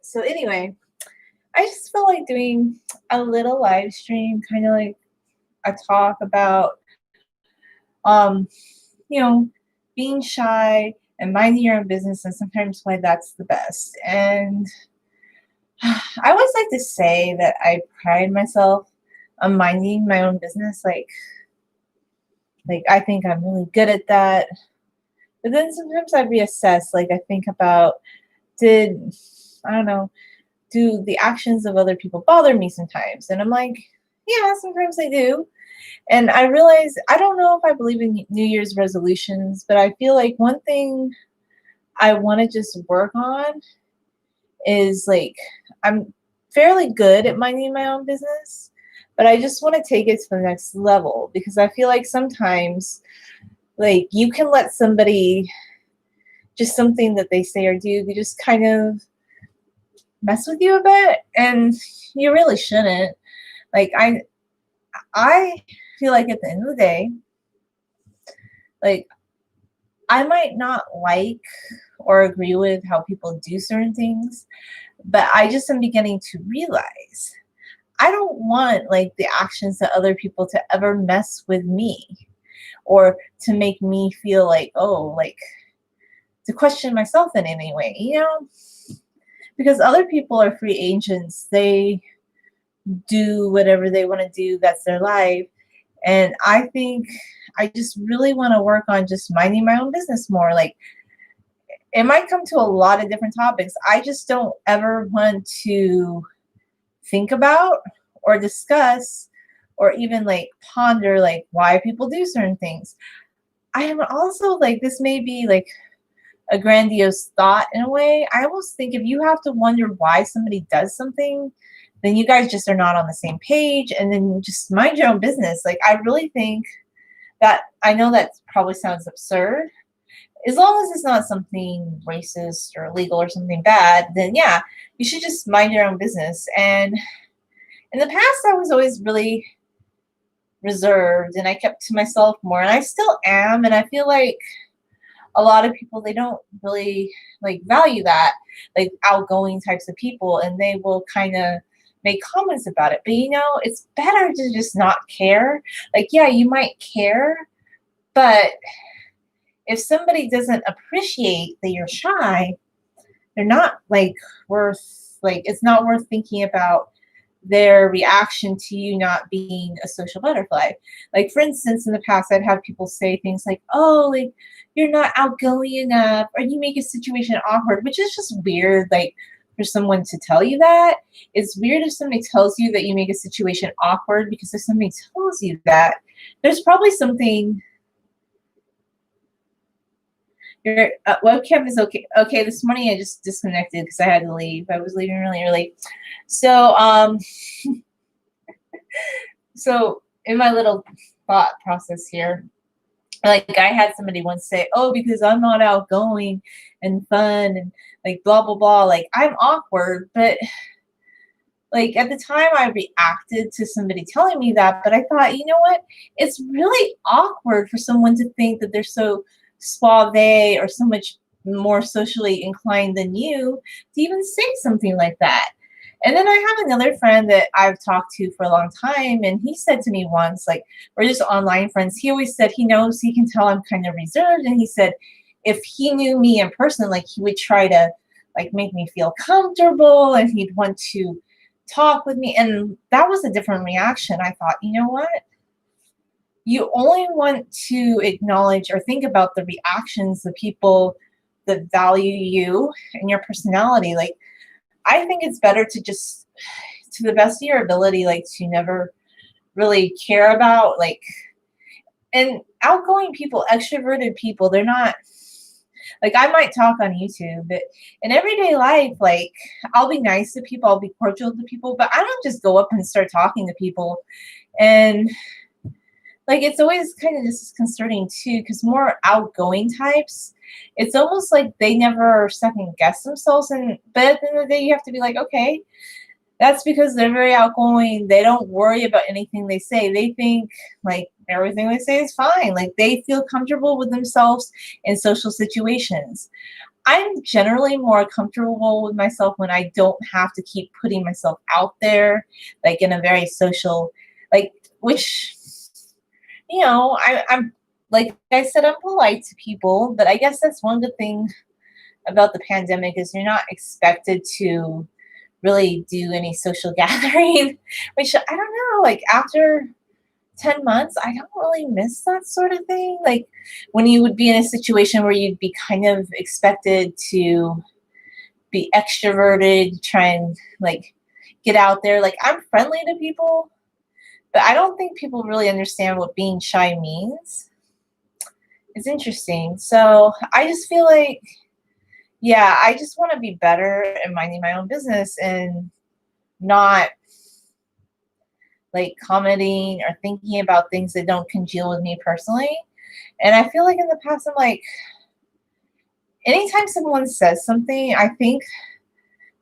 So anyway, I just feel like doing a little live stream, kind of like a talk about, um, you know, being shy and minding your own business, and sometimes why that's the best. And I always like to say that I pride myself on minding my own business. Like I think I'm really good at that. But then sometimes I reassess. Like I think about, did I don't know, do the actions of other people bother me sometimes? And I'm like, yeah, sometimes they do. And I realize I don't know if I believe in New Year's resolutions, but I feel like one thing I want to just work on is like, I'm fairly good at minding my own business, but I just want to take it to the next level because I feel like sometimes like you can let somebody, just something that they say or do, they just kind of mess with you a bit, and you really shouldn't. Like I feel like at the end of the day, like I might not like or agree with how people do certain things, but I just am beginning to realize I don't want like the actions of other people to ever mess with me or to make me feel like, oh, like to question myself in any way, because other people are free agents. They do whatever they want to do, that's their life. And I think I just really want to work on just minding my own business more. Like it might come to a lot of different topics. I just don't ever want to think about or discuss or even like ponder like why people do certain things. I am also like, this may be like a grandiose thought in a way. I almost think if you have to wonder why somebody does something, then you guys just are not on the same page, and then just mind your own business. Like I really think that, I know that probably sounds absurd. As long as it's not something racist or illegal or something bad, then yeah, you should just mind your own business. And in the past, I was always really reserved and I kept to myself more, and I still am. And I feel like a lot of people, they don't really like value that, like outgoing types of people, and they will kind of make comments about it. But it's better to just not care. Like, yeah, you might care, but if somebody doesn't appreciate that you're shy, they're not like worth, like it's not worth thinking about their reaction to you not being a social butterfly. Like for instance, in the past I'd have people say things like, oh, like you're not outgoing enough, or you make a situation awkward, which is just weird. Like for someone to tell you that, it's weird if somebody tells you that you make a situation awkward, because if somebody tells you that, there's probably something. Your webcam is okay. Okay, this morning I just disconnected because I had to leave. I was leaving really early. So, so in my little thought process here, like I had somebody once say, "Oh, because I'm not outgoing and fun and like blah blah blah, like I'm awkward." But like at the time, I reacted to somebody telling me that, but I thought, you know what? It's really awkward for someone to think that they're so suave or so much more socially inclined than you to even say something like that. And then I have another friend that I've talked to for a long time, and he said to me once, like, we're just online friends. He always said he knows, he can tell I'm kind of reserved. And he said if he knew me in person, like, he would try to like make me feel comfortable and he'd want to talk with me. And that was a different reaction. I thought, you know what? You only want to acknowledge or think about the reactions of people that value you and your personality. Like, I think it's better to just, to the best of your ability, like to never really care about like, and outgoing people, extroverted people, they're not like, I might talk on YouTube, but in everyday life, like I'll be nice to people, I'll be cordial to people, but I don't just go up and start talking to people. And like it's always kind of disconcerting too, because more outgoing types, it's almost like they never second guess themselves. And but at the end of the day, you have to be like, okay, That's because they're very outgoing. They don't worry about anything they say. They think like everything they say is fine. Like they feel comfortable with themselves in social situations. I'm generally more comfortable with myself when I don't have to keep putting myself out there, like in a very social, like, which, I'm, like I said, I'm polite to people, but I guess that's one good thing about the pandemic is you're not expected to really do any social gathering, which I don't know, like after 10 months, I don't really miss that sort of thing. Like when you would be in a situation where you'd be kind of expected to be extroverted, try and like get out there. Like I'm friendly to people, but I don't think people really understand what being shy means. It's interesting. So I just feel like, yeah, I just want to be better at minding my own business and not like commenting or thinking about things that don't congeal with me personally. And I feel like in the past, I'm like, anytime someone says something, I think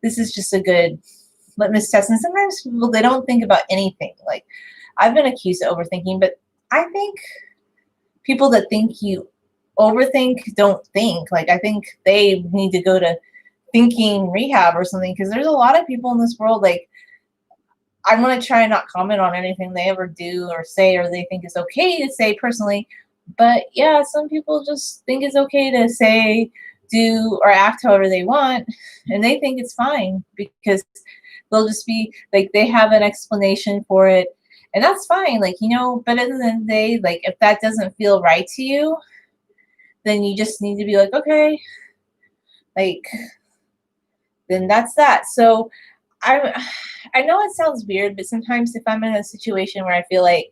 this is just a good litmus test. And sometimes people, they don't think about anything. Like I've been accused of overthinking, but I think people that think you overthink don't think. Like I think they need to go to thinking rehab or something because there's a lot of people in this world like I'm going to try and not comment on anything they ever do or say or they think is okay to say personally. But yeah, some people just think it's okay to say, do, or act however they want. And they think it's fine because they'll just be like, they have an explanation for it. And that's fine. Like, but at the end of the day, like, if that doesn't feel right to you, then you just need to be like, okay, like, then that's that. So I know it sounds weird, but sometimes if I'm in a situation where I feel like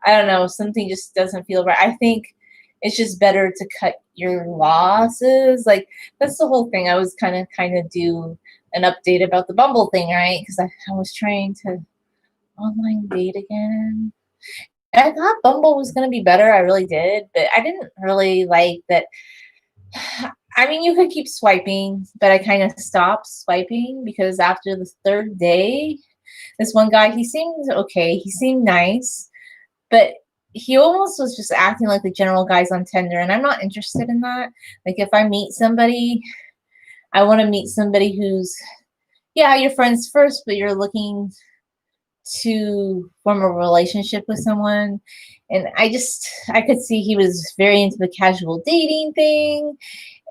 I don't know, something just doesn't feel right, I think it's just better to cut your losses. Like that's the whole thing. I was kind of do an update about the Bumble thing, right? Because I was trying to online date again. And I thought Bumble was gonna be better. I really did, but I didn't really like that. I mean, you could keep swiping, but I kind of stopped swiping because after the third day, this one guy, he seemed okay. He seemed nice, but he almost was just acting like the general guys on Tinder, and I'm not interested in that. Like, if I meet somebody, I want to meet somebody who's, yeah, you're friends first, but you're looking to form a relationship with someone. And I could see he was very into the casual dating thing.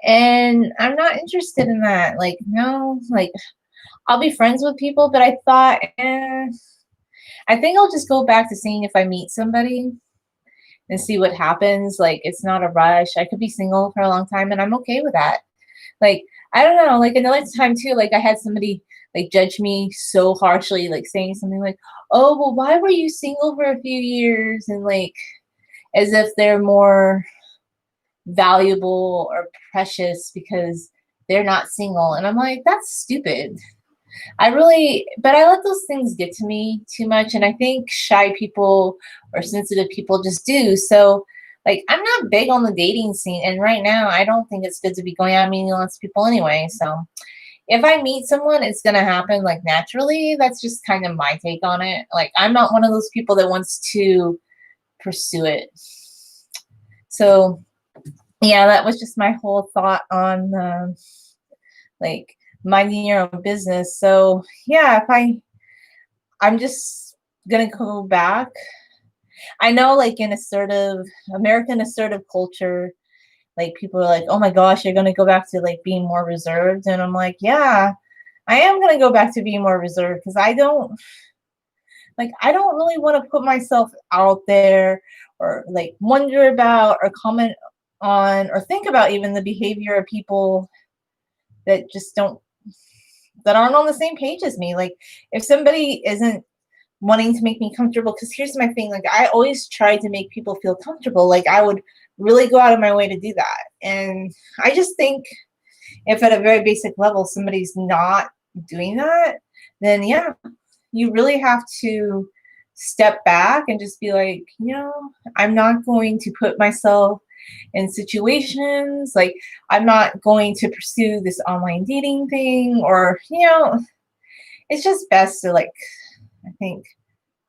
And I'm not interested in that. Like, no, like, I'll be friends with people, but I thought, I think I'll just go back to seeing if I meet somebody and see what happens. Like, it's not a rush. I could be single for a long time, and I'm okay with that. Like, I don't know. Like, another time, too, like, I had somebody, like, judge me so harshly, like, saying something like, oh, well, why were you single for a few years? And, like, as if they're more valuable or precious because they're not single. And I'm like, that's stupid. But I let those things get to me too much. And I think shy people or sensitive people just do. So, like, I'm not big on the dating scene. And right now, I don't think it's good to be going out meeting lots of people anyway. So, if I meet someone, it's going to happen like naturally. That's just kind of my take on it. Like, I'm not one of those people that wants to pursue it. So, yeah, that was just my whole thought on like minding your own business. So yeah, I'm just gonna go back. I know like in assertive American assertive culture, like people are like, oh my gosh, you're gonna go back to like being more reserved. And I'm like, yeah, I am gonna go back to being more reserved because I don't really want to put myself out there or like wonder about or comment on or think about even the behavior of people that just don't that aren't on the same page as me. Like if somebody isn't wanting to make me comfortable, because here's my thing, like I always try to make people feel comfortable. Like I would really go out of my way to do that. And I just think if at a very basic level somebody's not doing that, then yeah, you really have to step back and just be like, I'm not going to put myself in situations like I'm not going to pursue this online dating thing or it's just best to like, I think,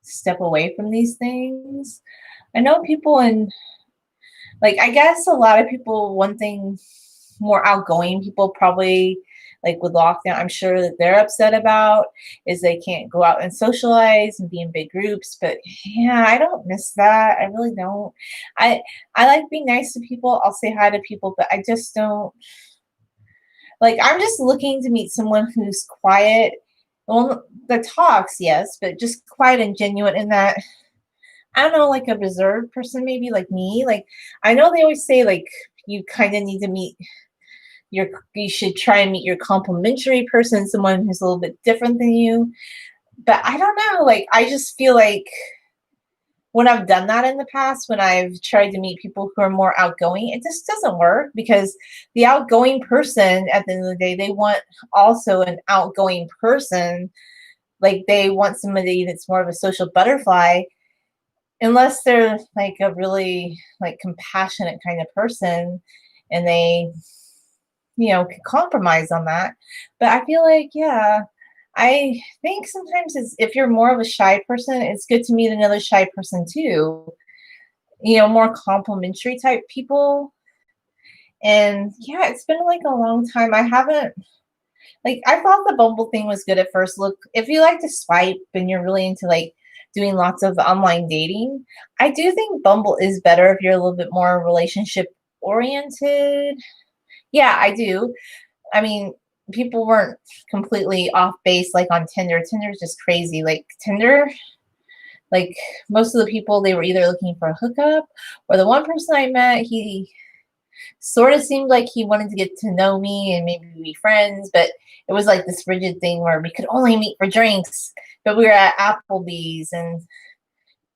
step away from these things. I know people in like, I guess a lot of people, one thing more outgoing people probably like with lockdown, I'm sure that they're upset about is they can't go out and socialize and be in big groups. But yeah, I don't miss that. I really don't. I I like being nice to people. I'll say hi to people, but I just don't like I'm just looking to meet someone who's quiet. Well, that talks, yes, but just quiet and genuine in that I don't know, like a reserved person, maybe like me. Like I know they always say like you kind of need to meet your you should try and meet your complementary person, someone who's a little bit different than you. But I don't know, like I just feel like when I've done that in the past, when I've tried to meet people who are more outgoing, it just doesn't work because the outgoing person at the end of the day, they want also an outgoing person. Like they want somebody that's more of a social butterfly, unless they're like a really like compassionate kind of person and they can compromise on that. But I feel like, yeah, I think sometimes it's if you're more of a shy person, it's good to meet another shy person too. More complimentary type people. And yeah, it's been like a long time. I haven't like I thought the Bumble thing was good at first look. If you like to swipe and you're really into like doing lots of online dating, I do think Bumble is better if you're a little bit more relationship oriented. Yeah, I do. I mean, people weren't completely off base like on Tinder. Tinder's just crazy. Like Tinder, like most of the people they were either looking for a hookup or the one person I met, he sort of seemed like he wanted to get to know me and maybe be friends, but it was like this rigid thing where we could only meet for drinks. But we were at Applebee's and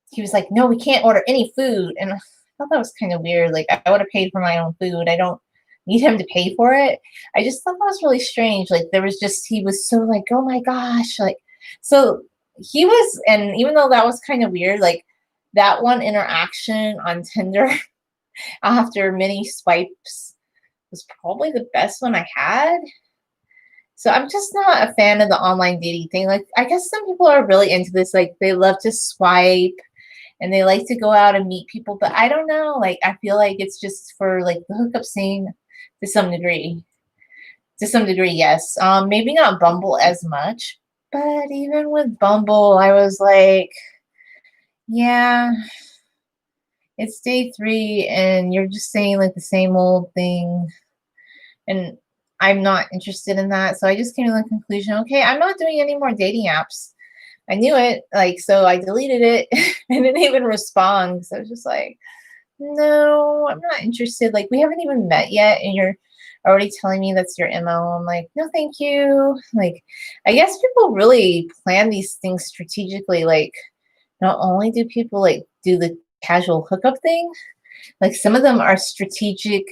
he was like, "No, we can't order any food." And I thought that was kind of weird. Like I would have paid for my own food. I don't need him to pay for it. I just thought that was really strange. Like there was just he was so like, "Oh my gosh." Like so he was and even though that was kind of weird, like that one interaction on Tinder after many swipes was probably the best one I had. So I'm just not a fan of the online dating thing. Like I guess some people are really into this. Like they love to swipe and they like to go out and meet people, but I don't know. Like I feel like it's just for like the hookup scene to some degree. To some degree, yes. Maybe not Bumble as much, but even with Bumble, I was like, yeah, it's day 3 and you're just saying like the same old thing and I'm not interested in that. So I just came to the conclusion, okay, I'm not doing any more dating apps. I knew it, like so I deleted it and didn't even respond. So I was just like, no, I'm not interested. Like we haven't even met yet and you're already telling me that's your MO. I'm like, no, thank you. Like I guess people really plan these things strategically. Like not only do people like do the casual hookup thing, like some of them are strategic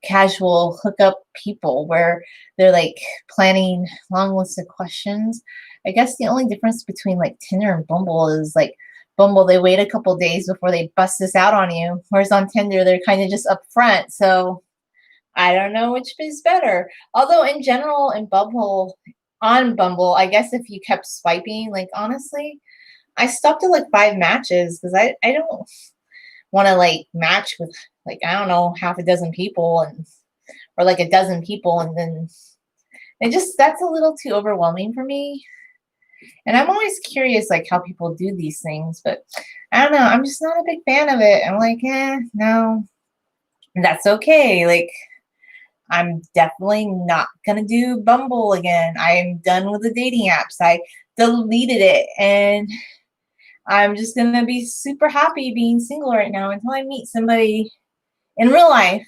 casual hookup people where they're like planning long lists of questions. I guess the only difference between like Tinder and Bumble is like Bumble, they wait a couple days before they bust this out on you. Whereas on Tinder, they're kind of just upfront. So I don't know which is better. Although in general, on Bumble, I guess if you kept swiping, like honestly, I stopped at like 5 matches because I don't want to like match with like I don't know half a dozen people and or like a dozen people and then it just that's a little too overwhelming for me. And I'm always curious like how people do these things, but I don't know. I'm just not a big fan of it. I'm like, no, that's okay. Like I'm definitely not gonna do Bumble again. I'm done with the dating apps. I deleted it and I'm just gonna be super happy being single right now until I meet somebody in real life.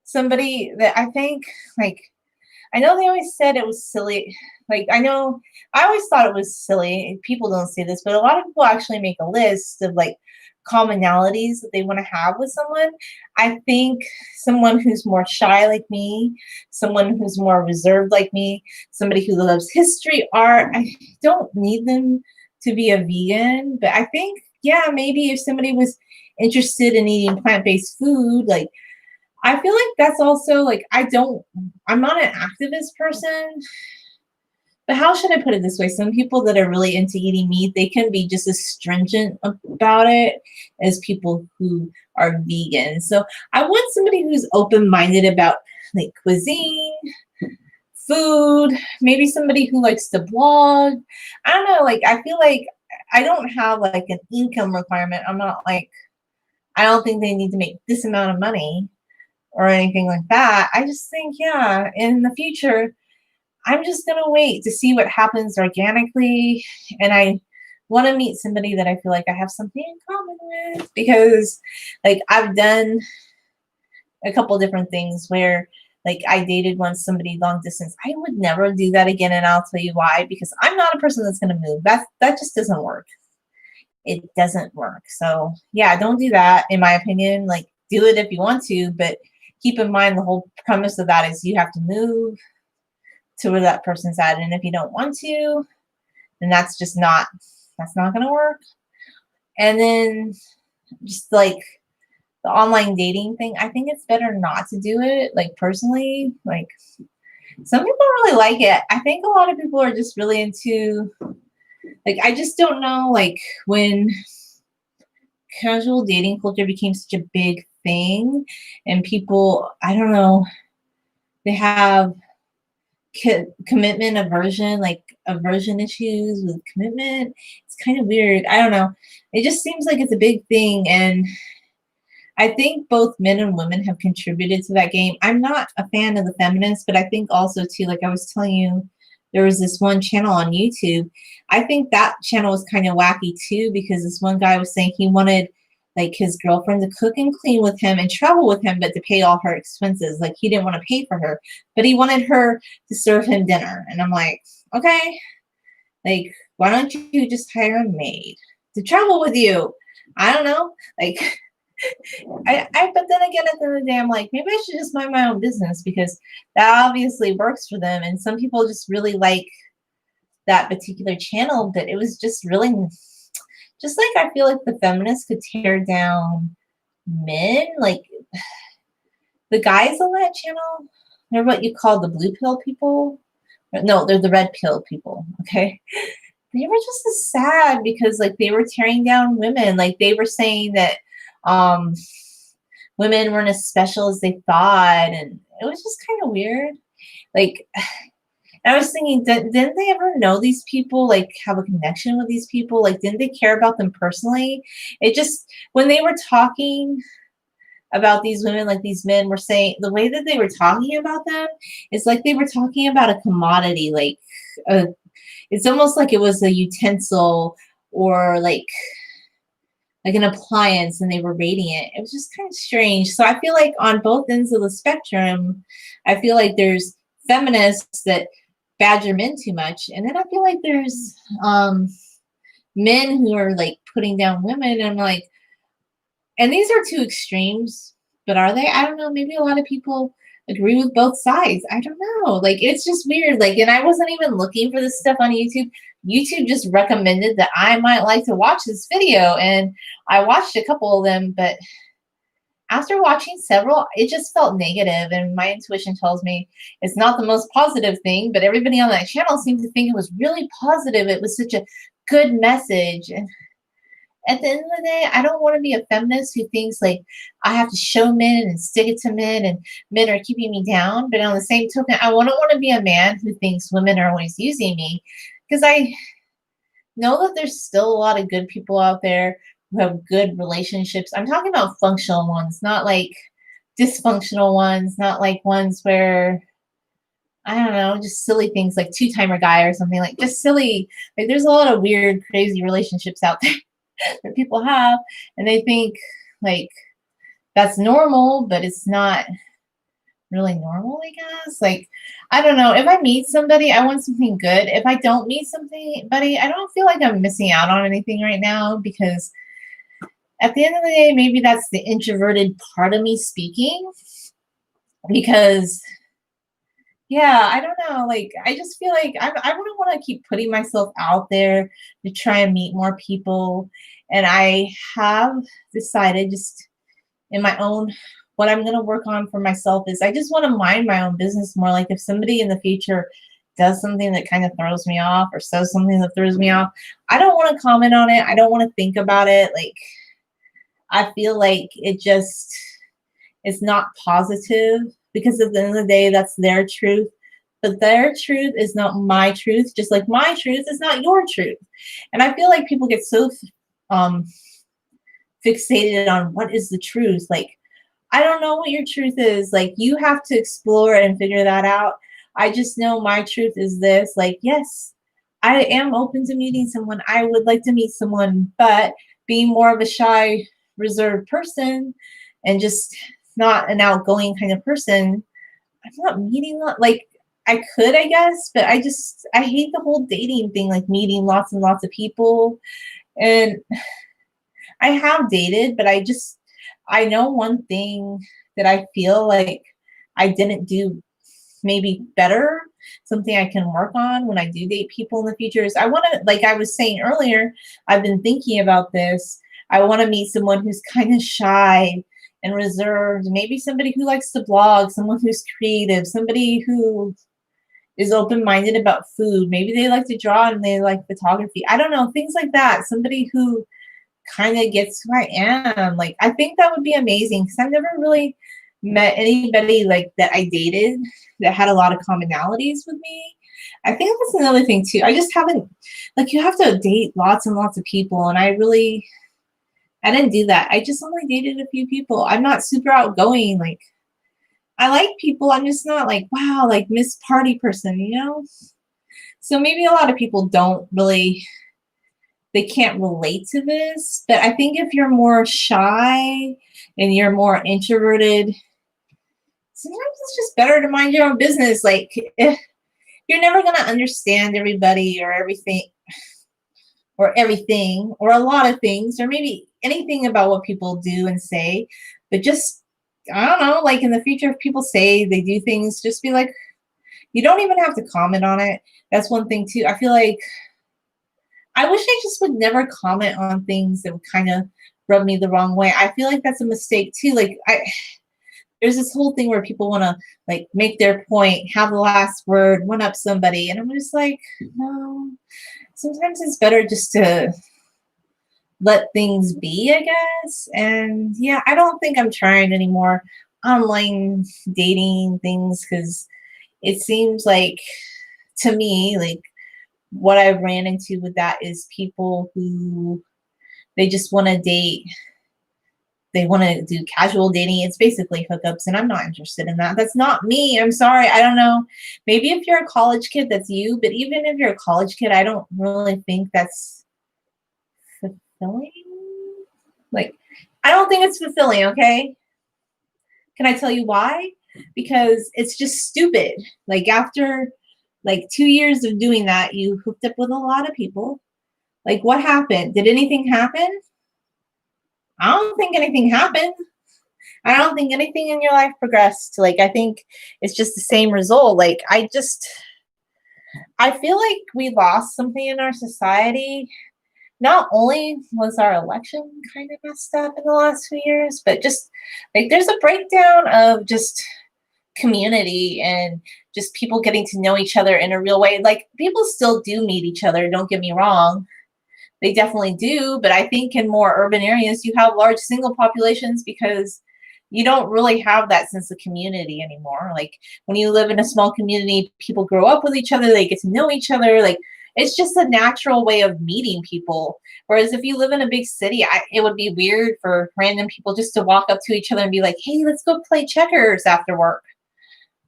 Somebody that I think like I know they always said it was silly. Like I know I always thought it was silly. People don't say this, but a lot of people actually make a list of like commonalities that they want to have with someone. I think someone who's more shy like me, someone who's more reserved like me, somebody who loves history, art, I don't need them to be a vegan, but I think yeah, maybe if somebody was interested in eating plant-based food, like I feel like that's also like I'm not an activist person, but how should I put it this way? Some people that are really into eating meat, they can be just as stringent about it as people who are vegan. So I want somebody who's open-minded about like cuisine, food, maybe somebody who likes to blog. I don't know, like I feel like I don't have like an income requirement. I'm not like I don't think they need to make this amount of money or anything like that. I just think, yeah, in the future, I'm just gonna wait to see what happens organically. And I want to meet somebody that I feel like I have something in common with because like I've done a couple different things where like I dated once somebody long distance. I would never do that again, and I'll tell you why, because I'm not a person that's gonna move. That just doesn't work. It doesn't work. So yeah, don't do that in my opinion. Like do it if you want to, but keep in mind the whole premise of that is you have to move to where that person's at. And if you don't want to, then that's not gonna work. And then just like the online dating thing, I think it's better not to do it. Like personally, like some people really like it. I think a lot of people are just really into like I just don't know like when casual dating culture became such a big thing and people, I don't know, they have commitment aversion, like aversion issues with commitment. It's kind of weird. I don't know. It just seems like it's a big thing. And I think both men and women have contributed to that game. I'm not a fan of the feminists, but I think also too, like I was telling you, there was this one channel on YouTube. I think that channel was kind of wacky too, because this one guy was saying he wanted like his girlfriend to cook and clean with him and travel with him, but to pay all her expenses. Like he didn't want to pay for her, but he wanted her to serve him dinner. And I'm like, okay, like, why don't you just hire a maid to travel with you? I don't know. Like, but then again, at the end of the day, I'm like, maybe I should just mind my own business because that obviously works for them. And some people just really like that particular channel, but it was just really, just like I feel like the feminists could tear down men. Like the guys on that channel, they're what you call the blue pill people. No, they're the red pill people. Okay. They were just as sad because like they were tearing down women. Like they were saying that um women weren't as special as they thought, and it was just kind of weird. Like I was thinking, didn't they ever know these people, like have a connection with these people? Like, didn't they care about them personally? It just, when they were talking about these women, like these men were saying, the way that they were talking about them is like they were talking about a commodity, like a, it's almost like it was a utensil or like an appliance and they were rating it. It was just kind of strange. So I feel like on both ends of the spectrum, I feel like there's feminists that badger men too much. And then I feel like there's men who are like putting down women. And I'm like, and these are two extremes, but are they? I don't know. Maybe a lot of people agree with both sides. I don't know. Like it's just weird. Like, and I wasn't even looking for this stuff on YouTube. YouTube just recommended that I might like to watch this video, and I watched a couple of them, but after watching several, it just felt negative, and my intuition tells me it's not the most positive thing, but everybody on that channel seemed to think it was really positive. It was such a good message. And at the end of the day, I don't want to be a feminist who thinks like I have to show men and stick it to men and men are keeping me down. But on the same token, I wouldn't want to be a man who thinks women are always using me, because I know that there's still a lot of good people out there who have good relationships. I'm talking about functional ones, not like dysfunctional ones, not like ones where I don't know, just silly things like two-timer guy or something, like just silly. Like there's a lot of weird, crazy relationships out there that people have, and they think like that's normal, but it's not really normal, I guess. Like, I don't know. If I meet somebody, I want something good. If I don't meet somebody, I don't feel like I'm missing out on anything right now, because at the end of the day, maybe that's the introverted part of me speaking. Because yeah, I don't know. Like, I just feel like I wouldn't want to keep putting myself out there to try and meet more people. And I have decided just in my own, what I'm going to work on for myself is I just want to mind my own business more. Like if somebody in the future does something that kind of throws me off or says something that throws me off, I don't want to comment on it. I don't want to think about it. Like, I feel like it just is not positive because at the end of the day, that's their truth. But their truth is not my truth, just like my truth is not your truth. And I feel like people get so um, fixated on what is the truth. Like, I don't know what your truth is. Like, you have to explore and figure that out. I just know my truth is this. Like, yes, I am open to meeting someone. I would like to meet someone, but being more of a shy, reserved person and just not an outgoing kind of person, I'm not meeting like I could, I guess, but I hate the whole dating thing, like meeting lots and lots of people. And I have dated, but I know one thing that I feel like I didn't do maybe better, something I can work on when I do date people in the future is I want to, like I was saying earlier, I've been thinking about this. I want to meet someone who's kind of shy and reserved, maybe somebody who likes to blog, someone who's creative, somebody who is open-minded about food. Maybe they like to draw and they like photography. I don't know, things like that. Somebody who kind of gets who I am. Like, I think that would be amazing because I've never really met anybody like that I dated that had a lot of commonalities with me. I think that's another thing too. I just haven't, like, you have to date lots and lots of people, and I didn't do that. I just only dated a few people. I'm not super outgoing. Like, I like people. I'm just not like, wow, like Miss Party person, you know? So maybe a lot of people don't really, they can't relate to this. But I think if you're more shy and you're more introverted, sometimes it's just better to mind your own business. Like, you're never going to understand everybody or everything or a lot of things or maybe anything about what people do and say. But just, I don't know, like in the future, if people say they do things, just be like, you don't even have to comment on it. That's one thing too. I feel like I wish I just would never comment on things that would kind of rub me the wrong way. I feel like that's a mistake too. Like, there's this whole thing where people want to like make their point, have the last word, one up somebody, and I'm just like, no. Sometimes it's better just to let things be, I guess. And yeah, I don't think I'm trying anymore online dating things because it seems like to me, like what I've ran into with that is people who they just want to date. They want to do casual dating. It's basically hookups, and I'm not interested in that. That's not me. I'm sorry. I don't know. Maybe if you're a college kid, that's you. But even if you're a college kid, I don't really think that's fulfilling. Like, I don't think it's fulfilling, okay? Can I tell you why? Because it's just stupid. Like, after like 2 years of doing that, you hooked up with a lot of people. Like, what happened? Did anything happen? I don't think anything happened. I don't think anything in your life progressed. Like, I think it's just the same result. Like, I feel like we lost something in our society. Not only was our election kind of messed up in the last few years, but just like there's a breakdown of just community and just people getting to know each other in a real way. Like, people still do meet each other, don't get me wrong. They definitely do, but I think in more urban areas you have large single populations because you don't really have that sense of community anymore. Like, when you live in a small community, people grow up with each other, they get to know each other. Like, it's just a natural way of meeting people. Whereas if you live in a big city, it would be weird for random people just to walk up to each other and be like, hey, let's go play checkers after work.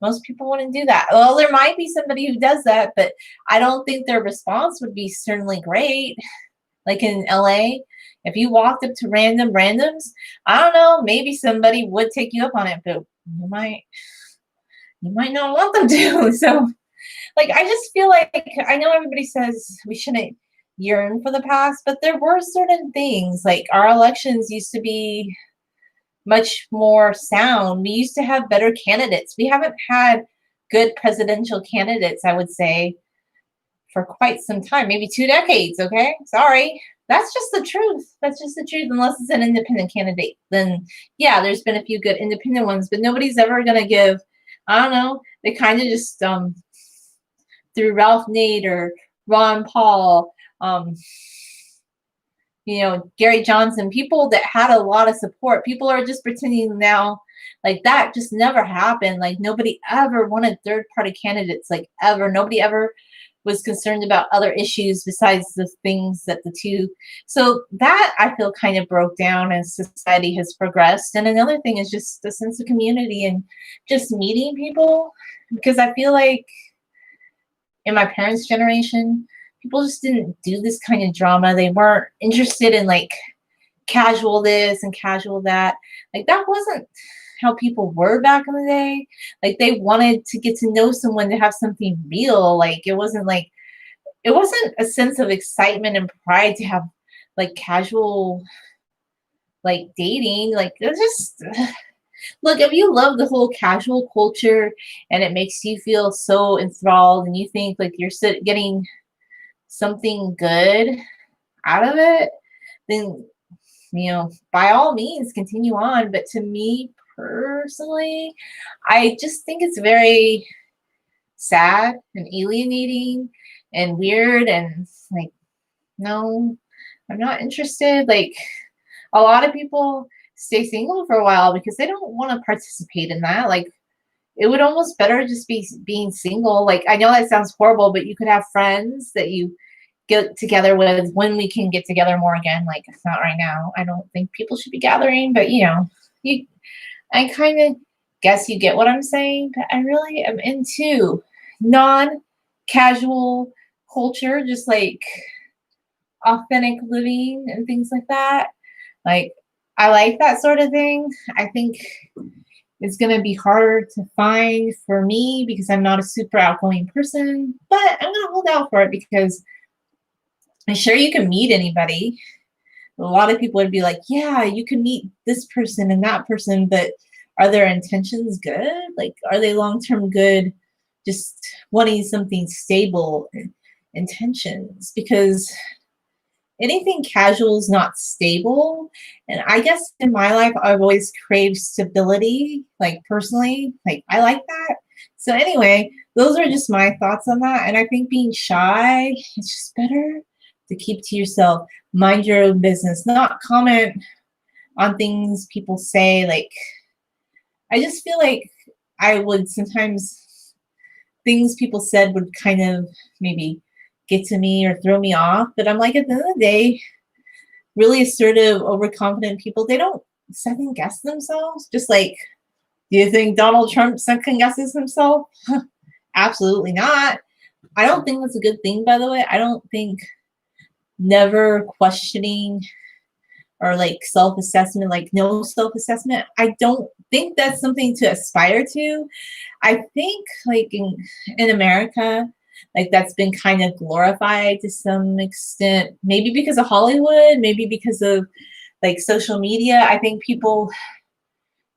Most people wouldn't do that. Well, there might be somebody who does that, but I don't think their response would be certainly great. Like in LA, if you walked up to randoms, I don't know, maybe somebody would take you up on it, but you might not want them to. So, like, I just feel like I know everybody says we shouldn't yearn for the past, but there were certain things. Like, our elections used to be much more sound. We used to have better candidates. We haven't had good presidential candidates, I would say, for quite some time, maybe 2 decades. Okay, sorry, that's just the truth. That's just the truth. Unless it's an independent candidate, then yeah, there's been a few good independent ones, but nobody's ever gonna give. I don't know. They kind of just through Ralph Nader, Ron Paul, Gary Johnson, people that had a lot of support. People are just pretending now like that just never happened. Like nobody ever wanted third party candidates, like ever. Nobody ever was concerned about other issues besides the things that the two. So that I feel kind of broke down as society has progressed. And another thing is just the sense of community and just meeting people, because I feel like in my parents' generation, people just didn't do this kind of drama. They weren't interested in like casual this and casual that. Like that wasn't how people were back in the day. Like they wanted to get to know someone to have something real. Like it wasn't a sense of excitement and pride to have like casual like dating. Like it's just look, if you love the whole casual culture and it makes you feel so enthralled and you think like you're getting something good out of it, then by all means continue on. But to me personally, I just think it's very sad and alienating and weird and like, no, I'm not interested. Like a lot of people stay single for a while because they don't want to participate in that. Like it would almost better just be being single. Like I know that sounds horrible, but you could have friends that you get together with when we can get together more again. Like it's not right now. I don't think people should be gathering, but I kind of guess you get what I'm saying. But I really am into non-casual culture, just like authentic living and things like that. Like I like that sort of thing. I think it's going to be harder to find for me because I'm not a super outgoing person, but I'm going to hold out for it because I'm sure you can meet anybody. A lot of people would be like, yeah, you can meet this person and that person, but are their intentions good? Like, are they long-term good? Just wanting something stable intentions, because anything casual is not stable. And I guess in my life, I've always craved stability, like personally, like I like that. So anyway, those are just my thoughts on that. And I think being shy, it's just better to keep to yourself, mind your own business, not comment on things people say. Like, I just feel like I would sometimes, things people said would kind of maybe get to me or throw me off. But I'm like, at the end of the day, really assertive, overconfident people, they don't second guess themselves. Just like, do you think Donald Trump second guesses himself? Absolutely not. I don't think that's a good thing, by the way. I don't think never questioning or like self-assessment, like no self-assessment, I don't think that's something to aspire to. I think like in America, like that's been kind of glorified to some extent, maybe because of Hollywood, maybe because of like social media. I think people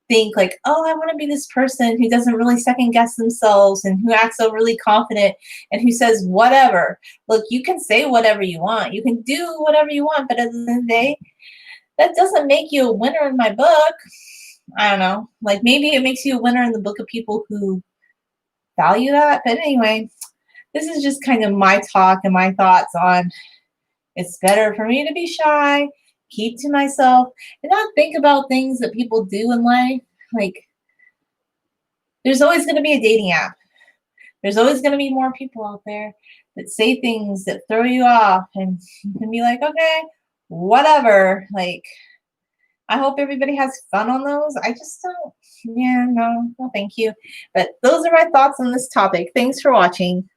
think like, oh, I want to be this person who doesn't really second guess themselves and who acts so really confident and who says whatever. Look, you can say whatever you want, you can do whatever you want, but at the end of the day, that doesn't make you a winner in my book. I don't know. Like maybe it makes you a winner in the book of people who value that. But anyway, this is just kind of my talk and my thoughts on it's better for me to be shy, keep to myself, and not think about things that people do in life. Like there's always going to be a dating app. There's always going to be more people out there that say things that throw you off, and you can be like, okay, whatever. Like, I hope everybody has fun on those. I just don't, yeah, no, thank you. But those are my thoughts on this topic. Thanks for watching.